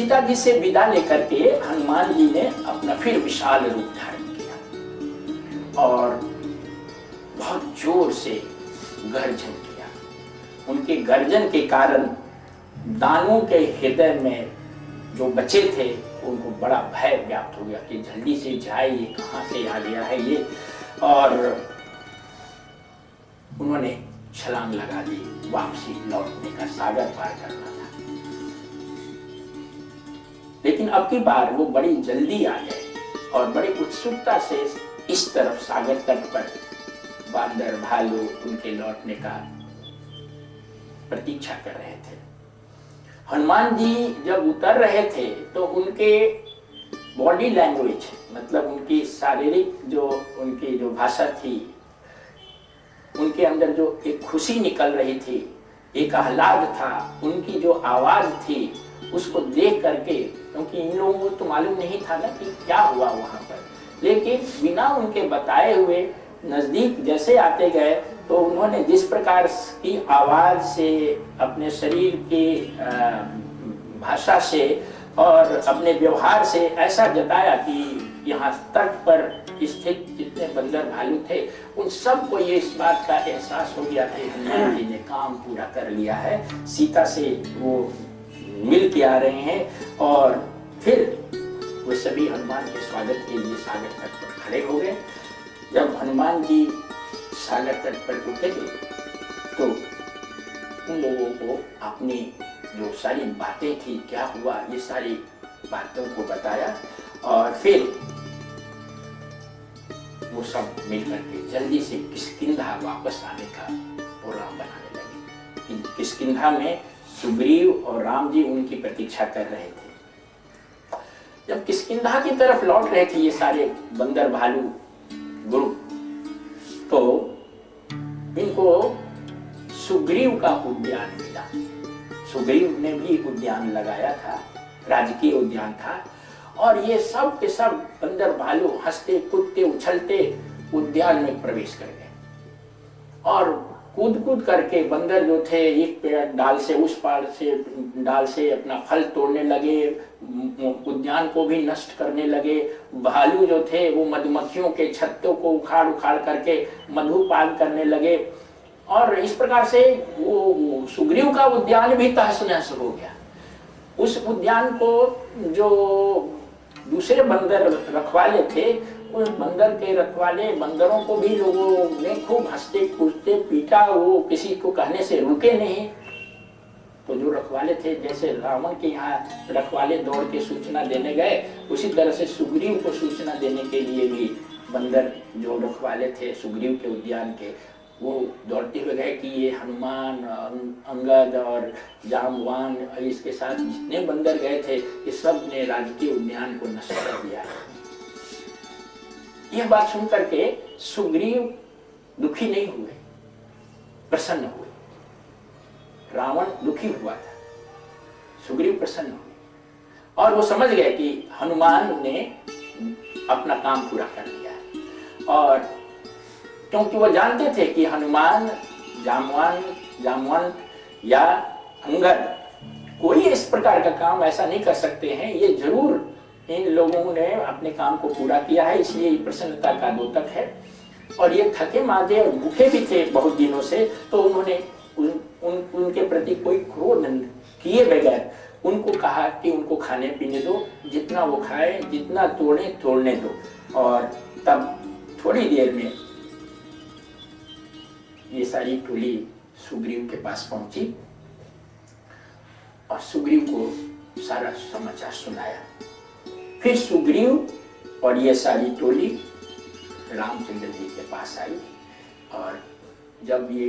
सीता जी से विदा लेकर के हनुमान जी ने अपना फिर विशाल रूप धारण किया और बहुत जोर से गर्जन किया। उनके गर्जन के कारण दानवों के हृदय में जो बचे थे उनको बड़ा भय व्याप्त हो गया कि जल्दी से जाए, ये कहां से आ गया है ये। और उन्होंने छलांग लगा दी, वापसी लौटने का, सागर पार करना था। लेकिन अब की बार वो बड़ी जल्दी आ गए और बड़ी उत्सुकता से इस तरफ सागर तट पर बांदर भालू उनके लौटने का प्रतीक्षा कर रहे थे। हनुमान जी जब उतर रहे थे तो उनके बॉडी लैंग्वेज, मतलब उनकी शारीरिक जो उनकी जो भाषा थी, उनके अंदर जो एक खुशी निकल रही थी, एक आह्लाद था, उनकी जो आवाज थी, उसको देख करके, क्योंकि इन लोगों को तो मालूम नहीं था ना कि क्या हुआ वहां पर, लेकिन बिना उनके बताए हुए नजदीक जैसे आते गए तो उन्होंने जिस प्रकार की आवाज से, अपने शरीर की भाषा से और अपने व्यवहार से ऐसा जताया कि यहाँ तट पर स्थित जितने बंदर भालू थे उन सबको ये इस बात का एहसास हो गया कि हनुमान जी ने काम पूरा कर लिया है, सीता से वो मिल के आ रहे हैं। और फिर वे सभी हनुमान के स्वागत के लिए सागर तट पर खड़े हो गए। जब हनुमान जी सागर तट पर उतरे तो उन लोगों को अपनी जो सारी बातें थी, क्या हुआ, ये सारी बातों को बताया और फिर वो सब मिलकर के जल्दी से किष्किंधा वापस आने का प्रोग्राम बनाने लगे। किष्किंधा में सुग्रीव और राम जी उनकी प्रतीक्षा कर रहे थे। जब किष्किंधा की तरफ लौट रहे थे ये सारे बंदर भालू ग्रुप, तो इनको सुग्रीव का उद्यान मिला। सुग्रीव ने भी उद्यान लगाया था, राजकीय उद्यान था, और ये सब के सब बंदर भालू हंसते कूदते उछलते उद्यान में प्रवेश कर गए और कूद कूद करके बंदर जो थे एक पेड़ डाल से उस पार से डाल से अपना फल तोड़ने लगे, उद्यान को भी नष्ट करने लगे। भालू जो थे वो मधुमक्खियों के छत्तों को उखाड़ उखाड़ करके मधुपान करने लगे और इस प्रकार से वो सुग्रीव का उद्यान भी तहस नहस हो गया। उस उद्यान को जो दूसरे बंदर रखवाले थे, उस बंदर के रखवाले बंदरों को भी लोगों ने खूब हंसते कूदते पीटा, वो किसी को कहने से रुके नहीं। तो जो रखवाले थे, जैसे रावण के यहाँ रखवाले दौड़ के सूचना देने गए, उसी तरह से सुग्रीव को सूचना देने के लिए भी बंदर जो रखवाले थे सुग्रीव के उद्यान के, वो दौड़ते हुए गए कि ये हनुमान, अंगद और जामवान, इसके साथ जितने बंदर गए थे ये सब ने राजकीय उद्यान को नष्ट कर दिया है। यह बात सुन करके सुग्रीव दुखी नहीं हुए, प्रसन्न हुए। रावण दुखी हुआ था, सुग्रीव प्रसन्न हुए और वो समझ गए कि हनुमान ने अपना काम पूरा कर लिया है। और क्योंकि वो जानते थे कि हनुमान, जामवंत या अंगद कोई इस प्रकार का काम ऐसा नहीं कर सकते हैं, ये जरूर इन लोगों ने अपने काम को पूरा किया है, इसलिए प्रसन्नता का द्योतक है। और ये थके मांदे और भूखे भी थे बहुत दिनों से, तो उन्होंने उनके प्रति कोई क्रोध किए बगैर उनको कहा कि उनको खाने पीने दो, जितना वो खाए, जितना तोड़ने दो। और तब थोड़ी देर में ये सारी टोली सुग्रीव के पास पहुंची और सुग्रीव को सारा समाचार सुनाया। फिर सुग्रीव और ये सारी टोली रामचंद्र जी के पास आई और जब ये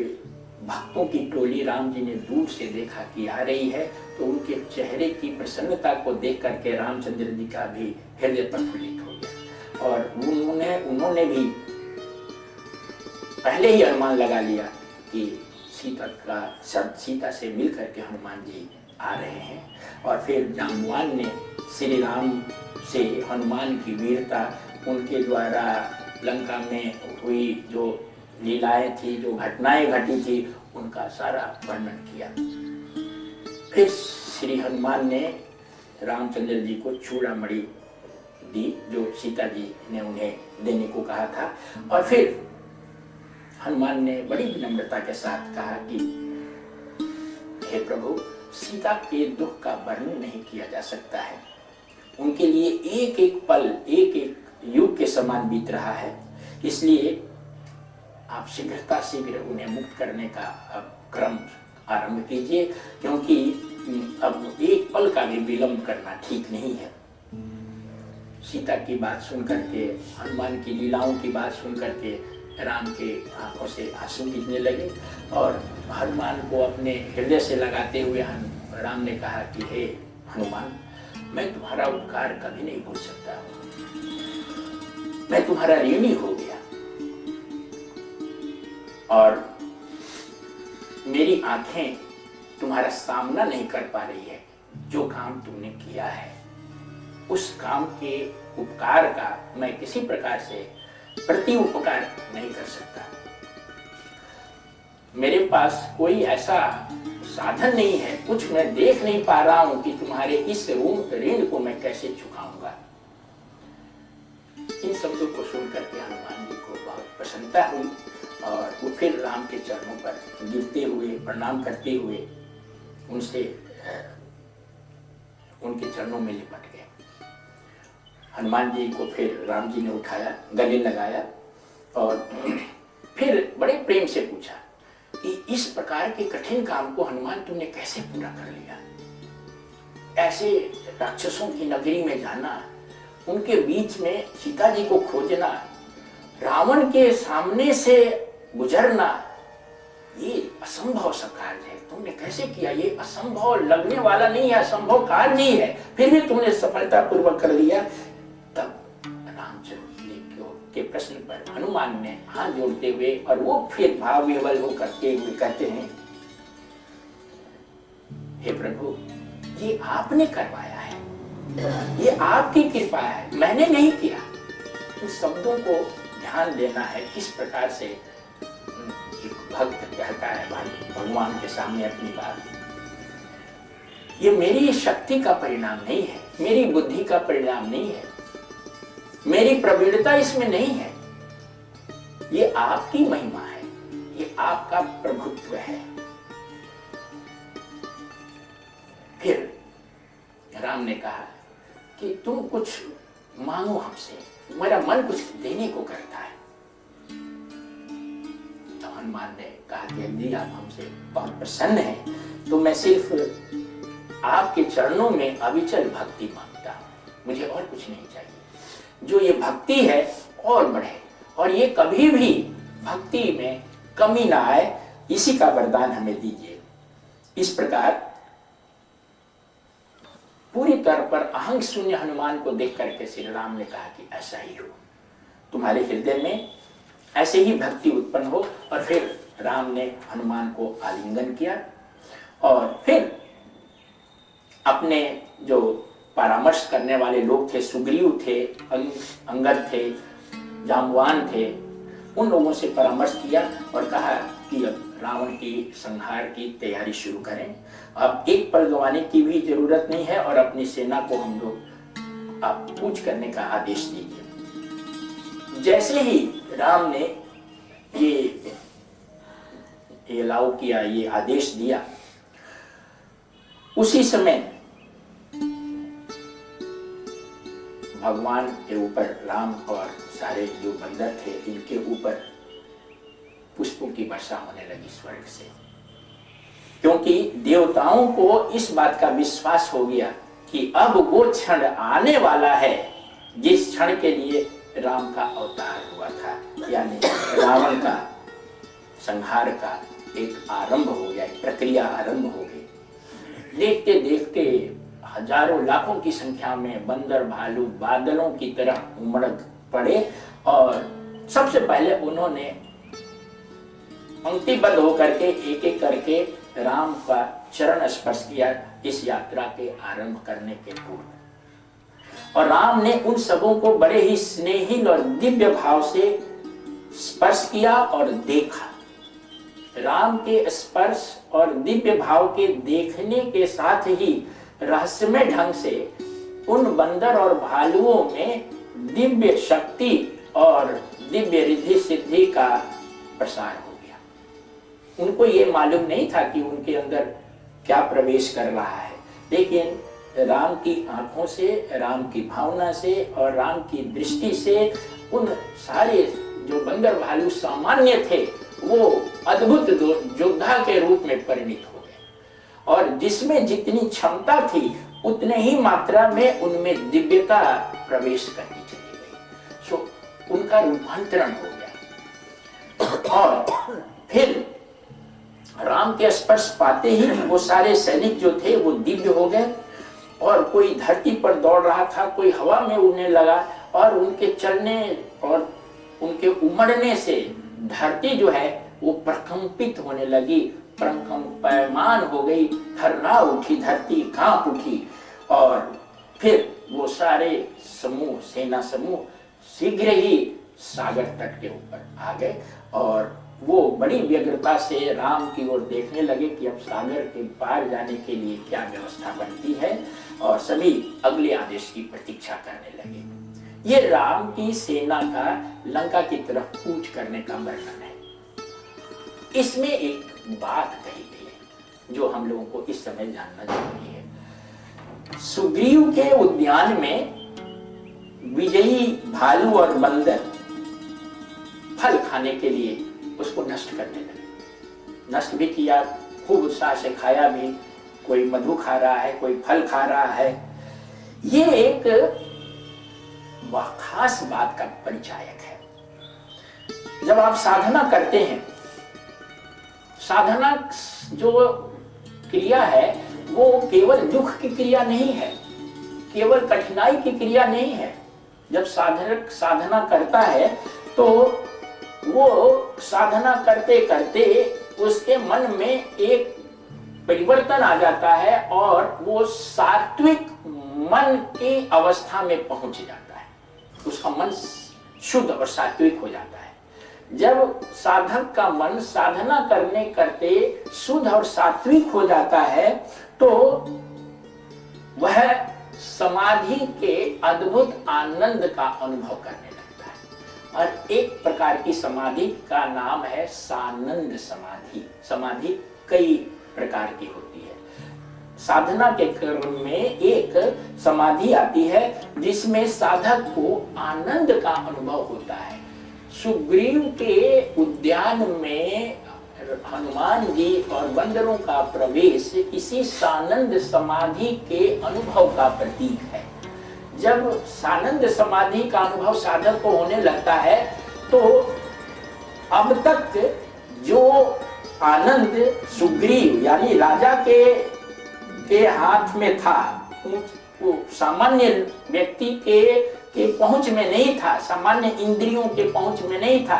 भक्तों की टोली राम जी ने दूर से देखा कि आ रही है, तो उनके चेहरे की प्रसन्नता को देख करके रामचंद्र जी का भी हृदय प्रफुल्लित हो गया और उन्होंने भी पहले ही अनुमान लगा लिया कि सीता से मिल करके हनुमान जी आ रहे हैं। और फिर जाम्बवान ने श्री राम से हनुमान की वीरता, उनके द्वारा लंका में हुई जो लीलाएं थी, जो घटनाएं घटी थी, उनका सारा वर्णन किया। फिर श्री हनुमान ने रामचंद्र जी को चूड़ामणि दी जो सीता जी ने उन्हें देने को कहा था। और फिर हनुमान ने बड़ी विनम्रता के साथ कहा कि हे प्रभु, सीता के दुख का वर्णन नहीं किया जा सकता है। उनके लिए एक एक पल एक एक युग के समान बीत रहा है, इसलिए आप शीघ्रता शीघ्र उन्हें मुक्त करने का अब क्रम आरंभ कीजिए, क्योंकि अब एक पल का भी विलंब करना ठीक नहीं है। सीता की बात सुन करके, हनुमान की लीलाओं की बात सुन करके राम के आंखों से आंसू गिरने लगे और हनुमान को अपने हृदय से लगाते हुए राम ने कहा कि हे हनुमान, मैं तुम्हारा उपकार कभी नहीं भूल सकता, मैं तुम्हारा ऋणी हो गया और मेरी आंखें तुम्हारा सामना नहीं कर पा रही है। जो काम तुमने किया है उस काम के उपकार का मैं किसी प्रकार से प्रति उपकार नहीं कर सकता। मेरे पास कोई ऐसा साधन नहीं है, कुछ मैं देख नहीं पा रहा हूं कि तुम्हारे इस ऋण को मैं कैसे चुकाऊंगा। इन शब्दों को सुनकर के हनुमान जी को बहुत प्रसन्नता हुई और वो फिर राम के चरणों पर गिरते हुए प्रणाम करते हुए उनसे उनके चरणों में लिपट गए। हनुमान जी को फिर राम जी ने उठाया, गले लगाया और फिर बड़े प्रेम से पूछा कि इस प्रकार के कठिन काम को हनुमान तुमने कैसे पूरा कर लिया। ऐसे राक्षसों की नगरी में जाना, उनके बीच में सीता जी को खोजना, रावण के सामने से गुजरना, ये असंभव सा कार्य है। तुमने कैसे किया? ये असंभव लगने वाला नहीं है, असंभव कार्य ही है, फिर भी तुमने सफलता पूर्वक कर लिया। तब रामचंद्र जी के प्रश्न पर हनुमान ने हाथ जोड़ते हुए और वो फिर भाव विह्वल हो करते हुए कहते हैं, हे प्रभु, ये आपने करवाया है, ये आपकी कृपा है, मैंने नहीं किया। इन शब्दों को ध्यान देना है, किस प्रकार से एक भक्त कहता है भगवान के सामने अपनी बात। ये मेरी शक्ति का परिणाम नहीं है, मेरी बुद्धि का परिणाम नहीं है, मेरी प्रवीणता इसमें नहीं है, ये आपकी महिमा है, ये आपका प्रभुत्व है। फिर राम ने कहा कि तुम कुछ मांगो हमसे, मेरा मन कुछ देने को करता है। तो हनुमान ने कहा कि यदि आप हमसे बहुत प्रसन्न हैं तो मैं सिर्फ आपके चरणों में अविचल भक्ति मांगता हूं, मुझे और कुछ नहीं चाहिए। जो ये भक्ति है और बढ़े और ये कभी भी भक्ति में कमी ना आए, इसी का वरदान हमें दीजिए। इस प्रकार पूरी तरह पर अहंग शून्य हनुमान को देख करके श्री राम ने कहा कि ऐसा ही हो, तुम्हारे हृदय में ऐसे ही भक्ति उत्पन्न हो। और फिर राम ने हनुमान को आलिंगन किया और फिर अपने जो परामर्श करने वाले लोग थे, सुग्रीव थे, अंगद थे, जाम्बवान थे, उन लोगों से परामर्श किया और कहा कि अब रावण की संहार की तैयारी शुरू करें। अब एक पल गंवाने की भी जरूरत नहीं है और अपनी सेना को हम लोग आप कूच करने का आदेश दीजिए। जैसे ही राम ने ये लाऊ किया, ये आदेश दिया, उसी समय भगवान के ऊपर, राम और सारे जो बंदर थे इनके ऊपर पुष्पों की वर्षा होने लगी स्वर्ग से, क्योंकि देवताओं को इस बात का विश्वास हो गया कि अब वो क्षण आने वाला है जिस क्षण के लिए राम का अवतार हुआ था, यानी रावण का संहार का एक आरंभ हो गया, एक प्रक्रिया आरंभ हो गई। देखते देखते हजारों लाखों की संख्या में बंदर भालू बादलों की तरह उमड़ पड़े और सबसे पहले उन्होंने पंक्तिबद्ध होकर के एक एक करके राम का चरण स्पर्श किया इस यात्रा के आरंभ करने के पूर्व। और राम ने उन सबों को बड़े ही स्नेहिल और दिव्य भाव से स्पर्श किया और देखा। राम के स्पर्श और दिव्य भाव के देखने के साथ ही रहस्यमय ढंग से उन बंदर और भालुओं में दिव्य शक्ति और दिव्य रिद्धि सिद्धि का प्रसार हो गया। उनको ये मालूम नहीं था कि उनके अंदर क्या प्रवेश कर रहा है, लेकिन राम की आंखों से, राम की भावना से और राम की दृष्टि से उन सारे जो बंदर भालू सामान्य थे वो अद्भुत योद्धा के रूप में परिणित हो गए, और जिसमें जितनी क्षमता थी उतने ही मात्रा में उनमें दिव्यता प्रवेश करनी चली गई। सो उनका रूपांतरण हो गया, और फिर राम के स्पर्श पाते ही वो सारे सैनिक जो थे वो दिव्य हो गए, और कोई धरती पर दौड़ रहा था, कोई हवा में उड़ने लगा, और उनके चलने और उनके उमड़ने से धरती जो है वो प्रकंपित होने लगी, प्रकंपयमान हो गई, थर्रा उठी धरती, कांप उठी, और फिर वो सारे समूह, सेना समूह शीघ्र ही सागर तट के ऊपर आ गए, और वो बड़ी व्यग्रता से राम की ओर देखने लगे कि अब सागर के पार जाने के लिए क्या व्यवस्था बनती है, और सभी अगले आदेश की प्रतीक्षा करने लगे। ये राम की सेना का लंका की तरफ कूच करने का वर्णन है। इसमें एक बात कही गई है जो हम लोगों को इस समय जानना जरूरी है। सुग्रीव के उद्यान में विजयी भालू और बंदर फल खाने के लिए उसको नष्ट करने लगे। नष्ट भी किया, खूब उत्साह से खाया भी, कोई मधु खा रहा है, कोई फल खा रहा है। ये एक खास बात का परिचायक है। जब आप साधना करते हैं, साधना जो क्रिया है वो केवल दुख की क्रिया नहीं है, केवल कठिनाई की क्रिया नहीं है। जब साधक साधना करता है तो वो साधना करते करते उसके मन में एक परिवर्तन आ जाता है, और वो सात्विक मन की अवस्था में पहुंच जाता है। उसका मन शुद्ध और सात्विक हो जाता है। जब साधक का मन साधना करने करते शुद्ध और सात्विक हो जाता है तो वह समाधि के अद्भुत आनंद का अनुभव करने लगता है। और एक प्रकार की समाधि का नाम है सानंद समाधि। समाधि कई प्रकार की होती है। साधना के क्रम में एक समाधि आती है जिसमें साधक को आनंद का अनुभव होता है। सुग्रीव के उद्यान में हनुमान जी और बंदरों का प्रवेश इसी सानंद समाधि के अनुभव का प्रतीक है। जब सानंद समाधि का अनुभव साधक को होने लगता है तो अब तक जो आनंद सुग्रीव यानी राजा के हाथ में था, वो सामान्य व्यक्ति के पहुंच में नहीं था, सामान्य इंद्रियों के पहुंच में नहीं था,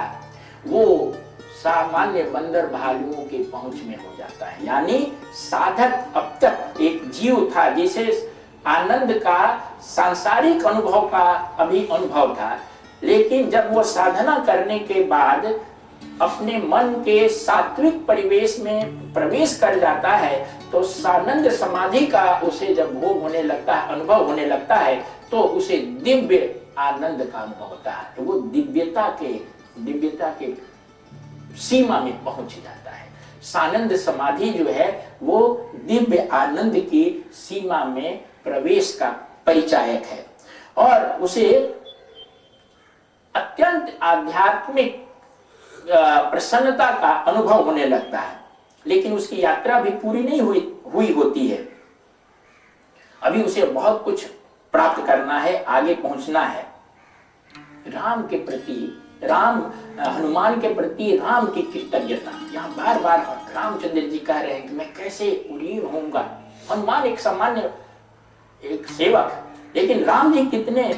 वो सामान्य बंदर भालुओं के पहुंच में हो जाता है। यानी साधक अब तक एक जीव था जिसे आनंद का सांसारिक अनुभव का अभी अनुभव था, लेकिन जब वो साधना करने के बाद अपने मन के सात्विक परिवेश में प्रवेश कर जाता है तो सानंद समाधि का उसे जब भोग होने लगता है, अनुभव होने लगता है, तो उसे दिव्य आनंद का अनुभव होता है। तो वो दिव्यता के सीमा में पहुंच जाता है। सानंद समाधि जो है वो दिव्य आनंद की सीमा में प्रवेश का परिचायक है, और उसे अत्यंत आध्यात्मिक प्रसन्नता का अनुभव होने लगता है। लेकिन उसकी यात्रा भी पूरी नहीं हुई होती है। अभी उसे बहुत कुछ प्राप्त करना है, आगे पहुंचना है। राम के प्रति, हनुमान के प्रति राम की कृतज्ञता, यहाँ बार बार रामचंद्र जी कह रहे हैं कि मैं कैसे उड़ीन होऊंगा। हनुमान एक सामान्य एक सेवक, लेकिन राम जी कितने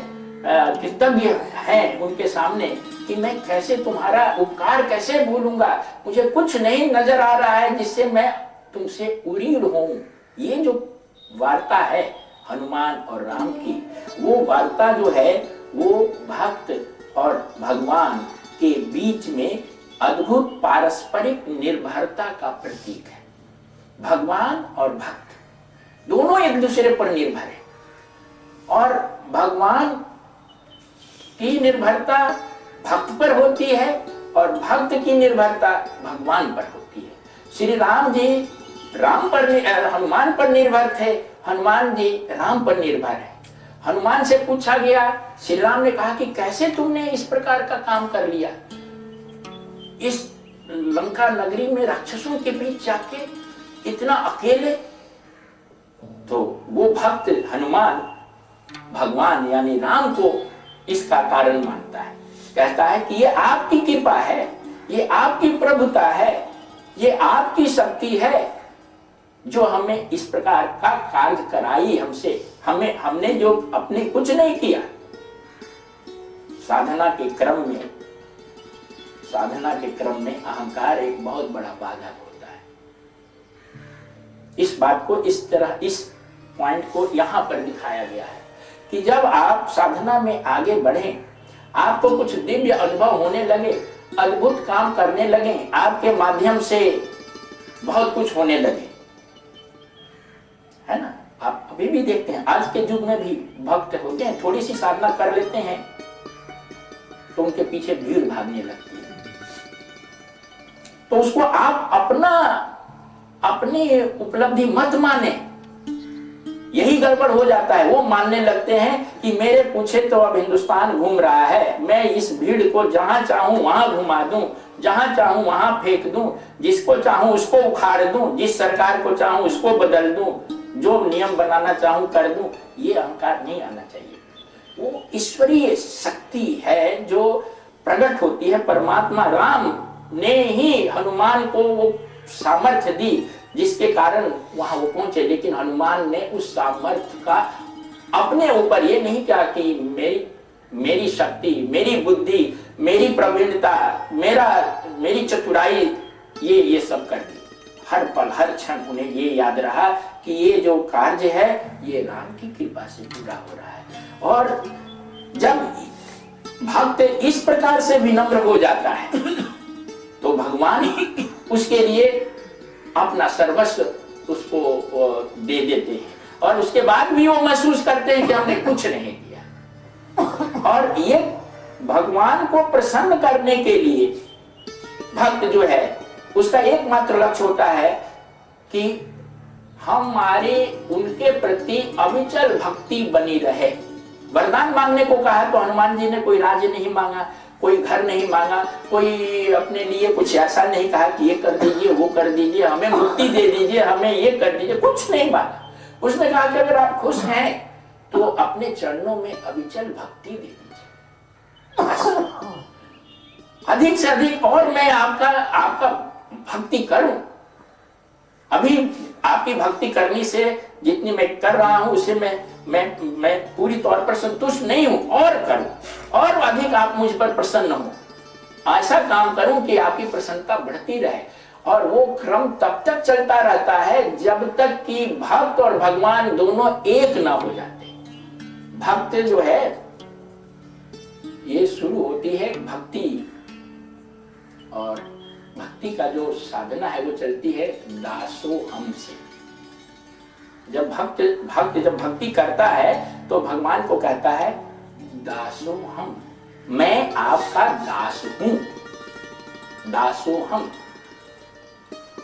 कृतज्ञ हैं उनके सामने कि मैं कैसे तुम्हारा उपकार कैसे भूलूंगा, मुझे कुछ नहीं नजर आ रहा है जिससे मैं तुमसे उड़ीन होऊं। ये जो वार्ता है हनुमान और राम की, वो वार्ता जो है वो भक्त और भगवान के बीच में अद्भुत पारस्परिक निर्भरता का प्रतीक है। भगवान और भक्त दोनों एक दूसरे पर निर्भर है। और भगवान की निर्भरता भक्त पर होती है और भक्त की निर्भरता भगवान पर होती है। श्री राम जी हनुमान पर निर्भर थे, हनुमान जी राम पर निर्भर है। हनुमान से पूछा गया, श्री राम ने कहा कि कैसे तुमने इस प्रकार का काम कर लिया, इस लंका नगरी में राक्षसों के बीच जाके इतना अकेले। तो वो भक्त हनुमान भगवान यानी राम को इसका कारण मानता है, कहता है कि ये आपकी कृपा है, ये आपकी प्रभुता है, ये आपकी शक्ति है जो हमें इस प्रकार का कार्य कराई हमसे। हमने जो अपने कुछ नहीं किया। साधना के क्रम में अहंकार एक बहुत बड़ा बाधक होता है। इस बात को इस तरह, इस पॉइंट को यहां पर दिखाया गया है कि जब आप साधना में आगे बढ़ें, आपको कुछ दिव्य अनुभव होने लगे, अद्भुत काम करने लगे, आपके माध्यम से बहुत कुछ होने लगे, है ना। आप अभी भी देखते हैं, आज के युग में भी भक्त होते हैं, थोड़ी सी साधना कर लेते हैं तो उनके पीछे भीड़ भागने लगती है। तो उसको आप अपनी उपलब्धि मत माने, यही गड़बड़ हो जाता है। वो मानने लगते हैं कि मेरे पूछे तो अब हिंदुस्तान घूम रहा है, मैं इस भीड़ को जहां चाहूं वहां घुमा दूं, जहां चाहूं वहां फेंक दूं, जिसको चाहूं उसको उखाड़ दूं, जिस सरकार को चाहूं उसको बदल दूं, जो नियम बनाना चाहूं कर दूं। ये अहंकार नहीं आना चाहिए। वो ईश्वरीय शक्ति है जो प्रकट होती है। परमात्मा राम ने ही हनुमान को वो सामर्थ्य दी जिसके कारण वहां वो पहुंचे, लेकिन हनुमान ने उस सामर्थ्य का अपने ऊपर ये नहीं किया कि मेरी शक्ति, मेरी बुद्धि, मेरी प्रवीणता, मेरी चतुराई ये सब कर दी। हर पल हर क्षण उन्हें ये याद रहा कि ये जो कार्य है ये राम की कृपा से पूरा हो रहा है। और जब भक्त इस प्रकार से विनम्र हो जाता है तो भगवान उसके लिए अपना सर्वस्व उसको दे देते हैं, और उसके बाद भी वो महसूस करते हैं कि हमने कुछ नहीं दिया। और ये भगवान को प्रसन्न करने के लिए भक्त जो है उसका एकमात्र लक्ष्य होता है कि हमारे उनके प्रति अविचल भक्ति बनी रहे। वरदान मांगने को कहा तो हनुमान जी ने कोई राज्य नहीं मांगा, कोई घर नहीं मांगा, कोई अपने लिए कुछ ऐसा नहीं कहा कि ये कर दीजिए, वो कर दीजिए, हमें मुक्ति दे दीजिए, हमें ये कर दीजिए, कुछ नहीं मांगा। उसने कहा कि अगर आप खुश हैं तो अपने चरणों में अविचल भक्ति दे दीजिए, अधिक से अधिक, और मैं आपका भक्ति करूं। अभी आपकी भक्ति करने से जितनी मैं कर रहा हूं उसे मैं पूरी तौर पर संतुष्ट नहीं हूं, और करूं, और अधिक आप मुझ पर प्रसन्न हो। ऐसा काम करूं कि आपकी प्रसन्नता बढ़ती रहे। और वो क्रम तब तक चलता रहता है जब तक कि भक्त और भगवान दोनों एक ना हो जाते। भक्त जो है ये शुरू होती है भक्ति, और भक्ति का जो साधना है वो चलती है दासोहम से। जब भक्त जब भक्ति करता है तो भगवान को कहता है दासोहम, मैं आपका दास हूं, दासोहम।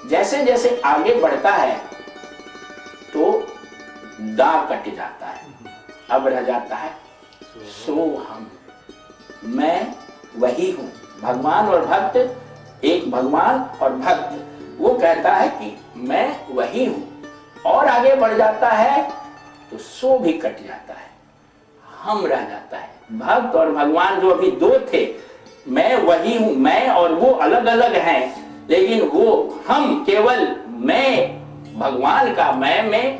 जैसे जैसे आगे बढ़ता है तो दा कट जाता है, अब रह जाता है सोहम, मैं वही हूं। भगवान और भक्त, एक भगवान और भक्त, वो कहता है कि मैं वही हूं, और आगे बढ़ जाता है तो सो भी कट जाता है, हम रह जाता है। भक्त और भगवान जो अभी दो थे, मैं वही हूं, मैं और वो अलग अलग हैं, लेकिन वो हम केवल मैं भगवान का मैं में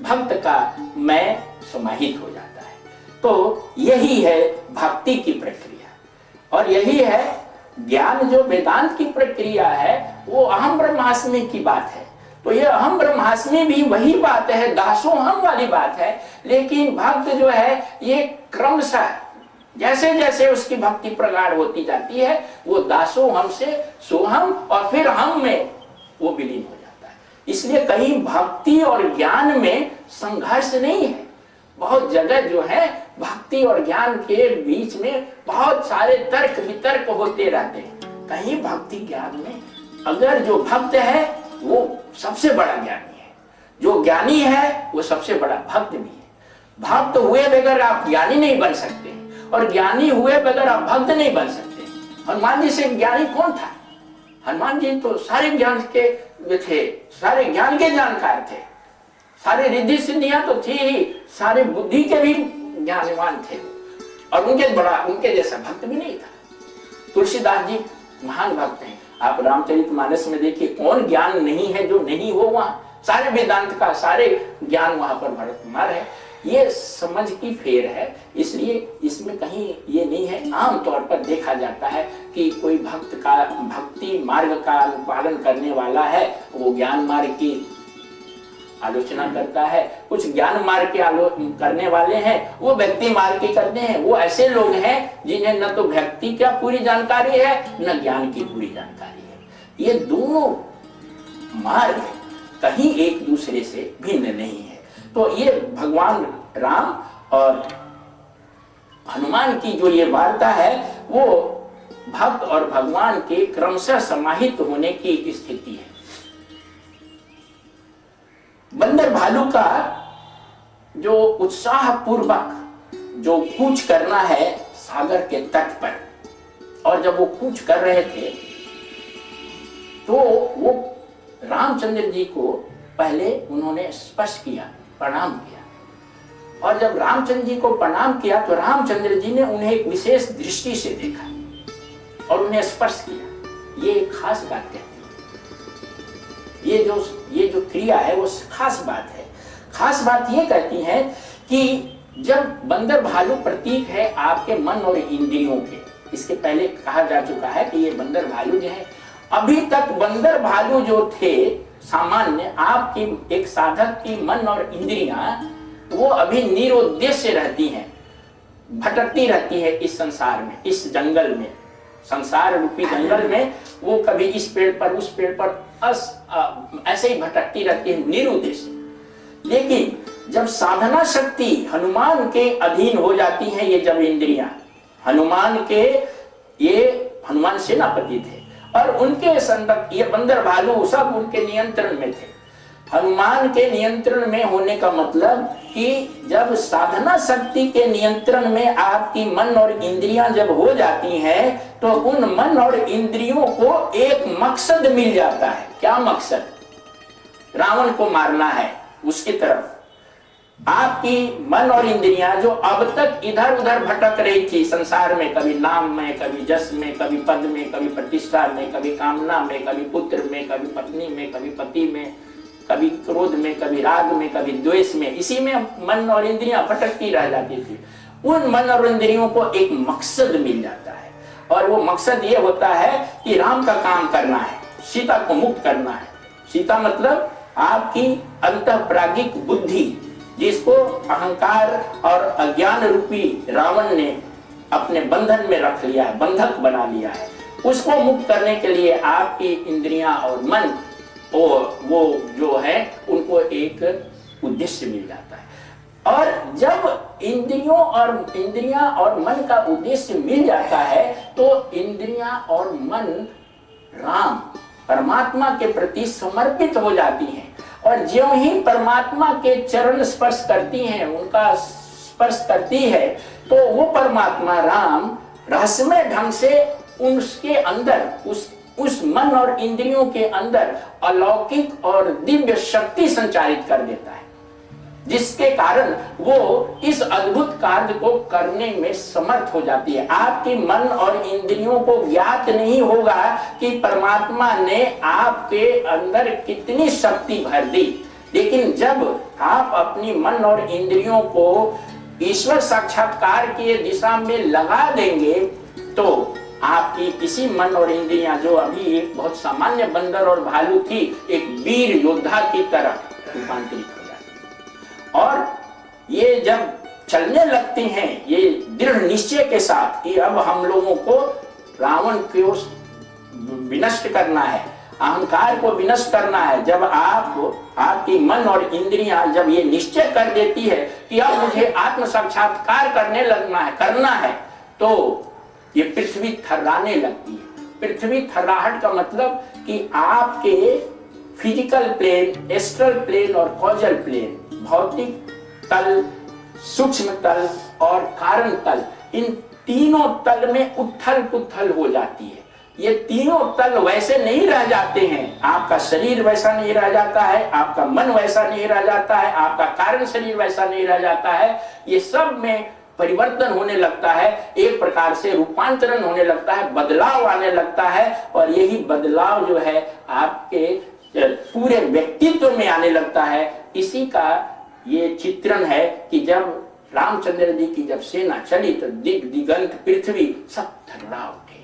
भक्त का मैं समाहित हो जाता है। तो यही है भक्ति की प्रक्रिया, और यही है ज्ञान जो वेदांत की प्रक्रिया है, वो अहम ब्रह्मास्मि की बात है। तो ये अहम ब्रह्मास्मि भी वही बात है, दासोहम वाली बात है। लेकिन भक्त जो है ये क्रमशः जैसे जैसे उसकी भक्ति प्रगाढ़ होती जाती है वो दासोहम से सोहम और फिर हम में वो विलीन हो जाता है। इसलिए कहीं भक्ति और ज्ञान में संघर्ष नहीं है। बहुत जगह जो है भक्ति और ज्ञान के बीच में बहुत सारे तर्क वितर्क होते रहते हैं। कहीं भक्ति ज्ञान में अगर जो भक्त है वो सबसे बड़ा ज्ञानी है, जो ज्ञानी है वो सबसे बड़ा भक्त भी है। भक्त हुए बगैर आप ज्ञानी नहीं बन सकते और ज्ञानी हुए बगैर आप भक्त नहीं बन सकते। हनुमान जी से ज्ञानी कौन था? हनुमान जी तो सारे ज्ञान के थे, सारे ज्ञान के जानकार थे, सारे रिद्धि सिद्धियां तो थी ही, सारे बुद्धि के भी ज्ञानवान थे और उनके जैसा भक्त भी नहीं था। तुलसीदास जी महान भक्त हैं। आप रामचरितमानस में देखिए कौन ज्ञान नहीं है जो नहीं हो वहां, सारे वेदांत का सारे ज्ञान वहां पर भरतमार है। ये समझ की फेर है, इसलिए इसमें कहीं ये नहीं है। आमतौर पर देखा जाता है कि कोई भक्ति मार्ग का अनुपालन करने वाला है वो ज्ञान मार्ग की आलोचना करता है, कुछ ज्ञान मार्ग के करने वाले हैं वो भक्ति मार्ग की करते हैं। वो ऐसे लोग हैं जिन्हें न तो भक्ति का पूरी जानकारी है न ज्ञान की पूरी जानकारी है। ये दोनों मार्ग कहीं एक दूसरे से भिन्न नहीं है। तो ये भगवान राम और हनुमान की जो ये वार्ता है वो भक्त और भगवान के क्रमशः समाहित होने की स्थिति है। बंदर भालू का जो उत्साह पूर्वक जो कूच करना है सागर के तट पर, और जब वो कूच कर रहे थे तो वो रामचंद्र जी को पहले उन्होंने स्पर्श किया, प्रणाम किया। और जब रामचंद्र जी को प्रणाम किया तो रामचंद्र जी ने उन्हें एक विशेष दृष्टि से देखा और उन्हें स्पर्श किया। ये एक खास बात कहती है। ये जो क्रिया है वो खास बात है। खास बात ये कहती है कि जब बंदर भालू प्रतीक है आपके मन और इंद्रियों के, इसके पहले कहा जा चुका है कि ये बंदर भालू जो है, अभी तक बंदर भालू जो थे सामान्य आपकी एक साधक की मन और इंद्रियां वो अभी निरुद्देश्य रहती हैं, भटकती रहती है इस संसार में, इस जंगल में, संसार रूपी जंगल में। वो कभी इस पेड़ पर उस पेड़ पर ऐसे ही भटकती रहती है निरुद्देश्य। लेकिन जब साधना शक्ति हनुमान के अधीन हो जाती है, ये जब इंद्रियां हनुमान सेनापति थे और उनके संदर्भ ये बंदर भालू सब उनके नियंत्रण में थे। हनुमान के नियंत्रण में होने का मतलब कि जब साधना शक्ति के नियंत्रण में आपकी मन और इंद्रियां जब हो जाती हैं तो उन मन और इंद्रियों को एक मकसद मिल जाता है। क्या मकसद? रावण को मारना है। उसकी तरफ आपकी मन और इंद्रियां जो अब तक इधर उधर भटक रही थी संसार में, कभी नाम में, कभी जस में, कभी पद में, कभी प्रतिष्ठा में, कभी कामना में, कभी पुत्र में, कभी पत्नी में, कभी पति में, कभी क्रोध में, कभी राग में, कभी द्वेष में, इसी में मन और इंद्रियां भटकती रह जाती थी। उन मन और इंद्रियों को एक मकसद मिल जाता है और वो मकसद ये होता है कि राम का काम करना है, सीता को मुक्त करना है। सीता मतलब आपकी अंतःप्राज्ञिक बुद्धि, जिसको अहंकार और अज्ञान रूपी रावण ने अपने बंधन में रख लिया है, बंधक बना लिया है, उसको मुक्त करने के लिए आपकी इंद्रियां और मन वो जो है उनको एक उद्देश्य मिल जाता है। और जब इंद्रियां और मन का उद्देश्य मिल जाता है तो इंद्रियां और मन राम परमात्मा के प्रति समर्पित हो जाती हैं और ज्यों ही परमात्मा के चरण स्पर्श करती हैं, उनका स्पर्श करती है, तो वो परमात्मा राम रहस्यमय ढंग से उसके अंदर उस मन और इंद्रियों के अंदर अलौकिक और दिव्य शक्ति संचारित कर देता है, जिसके कारण वो इस अद्भुत कार्य को करने में समर्थ हो जाती है। आपके मन और इंद्रियों को ज्ञात नहीं होगा कि परमात्मा ने आपके अंदर कितनी शक्ति भर दी, लेकिन जब आप अपनी मन और इंद्रियों को ईश्वर साक्षात्कार की दिशा में लगा देंगे तो आपकी किसी मन और इंद्रियां जो अभी एक बहुत सामान्य बंदर और भालू थी, एक वीर योद्धा की तरह रूपांतरित हो जाती है। और ये जब चलने लगती हैं ये दृढ़ निश्चय के साथ कि अब हम लोगों को रावण को विनष्ट करना है, अहंकार को विनष्ट करना है। जब आपकी मन और इंद्रियां जब ये निश्चय कर देती है कि अब मुझे आत्म साक्षात्कार करना है, तो ये पृथ्वी थर्राने लगती है। पृथ्वी थर्राहट का मतलब कि आपके फिजिकल प्लेन, एस्ट्रल प्लेन और कॉजल प्लेन, भौतिक तल, सूक्ष्म तल और कारण तल, इन तीनों तल में उथल पुथल हो जाती है। ये तीनों तल वैसे नहीं रह जाते हैं। आपका शरीर वैसा नहीं रह जाता है, आपका मन वैसा नहीं रह जाता है, आपका कारण शरीर वैसा नहीं रह जाता है। ये सब में परिवर्तन होने लगता है, एक प्रकार से रूपांतरण होने लगता है, बदलाव आने लगता है। और यही बदलाव जो है आपके पूरे व्यक्तित्व में आने लगता है। इसी का ये चित्रण है कि जब रामचंद्र जी की जब सेना चली तो दिगंत पृथ्वी सब थर्रा उठे।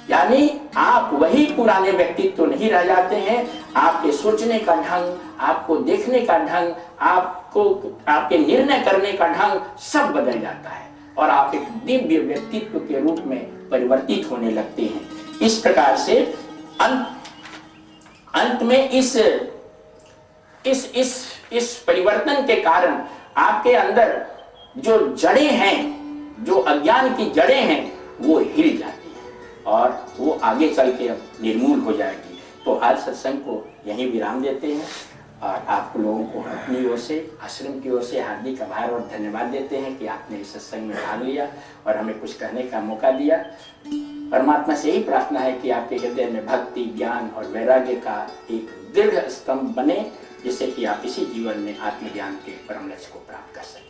यानी आप वही पुराने व्यक्तित्व नहीं रह जाते हैं। आपके सोचने का ढंग, आपको देखने का ढंग, आपके निर्णय करने का ढंग सब बदल जाता है और आप एक दिव्य व्यक्तित्व के रूप में परिवर्तित होने लगते हैं। इस प्रकार से अंत में इस परिवर्तन के कारण आपके अंदर जो जड़ें हैं, जो अज्ञान की जड़ें हैं, वो हिल जाती है और वो आगे चल के अब निर्मूल हो जाएगी। तो आज सत्संग को यहीं विराम देते हैं और आप लोगों को अपनी ओर से, आश्रम की ओर से हार्दिक आभार और धन्यवाद देते हैं कि आपने इस सत्संग में भाग लिया और हमें कुछ कहने का मौका दिया। परमात्मा से यही प्रार्थना है कि आपके हृदय में भक्ति, ज्ञान और वैराग्य का एक दृढ़ स्तंभ बने, जिससे कि आप इसी जीवन में आत्मज्ञान के परम लक्ष्य को प्राप्त कर सकें।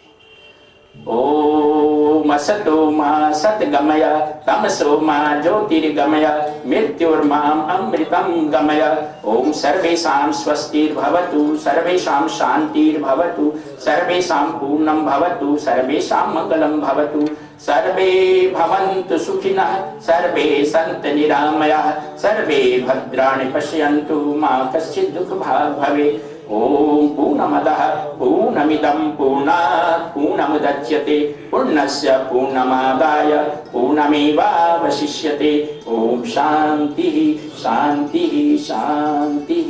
ओम असतो मा सद्गमय तमसो मा ज्योतिर्गमय मृत्युर्माम अमृतं गमय। ओम सर्वेषां स्वस्तिर्भवतु, सर्वेषां शान्तिर्भवतु, सर्वेषां पूर्णं भवतु, सर्वेषां मंगलं भवतु, सर्वे भवन्तु सुखिनः, सर्वे सन्तु निरामयाः, सर्वे भद्राणि पश्यन्तु, मा कश्चित् दुःखभाग् भवेत्। ओम पूर्णमदः पूर्णमिदं पूर्णात् पूर्णमुदच्यते पूर्णस्य पूर्णमादाय पूर्णमेवावशिष्यते। ओम शांति शांति शांति।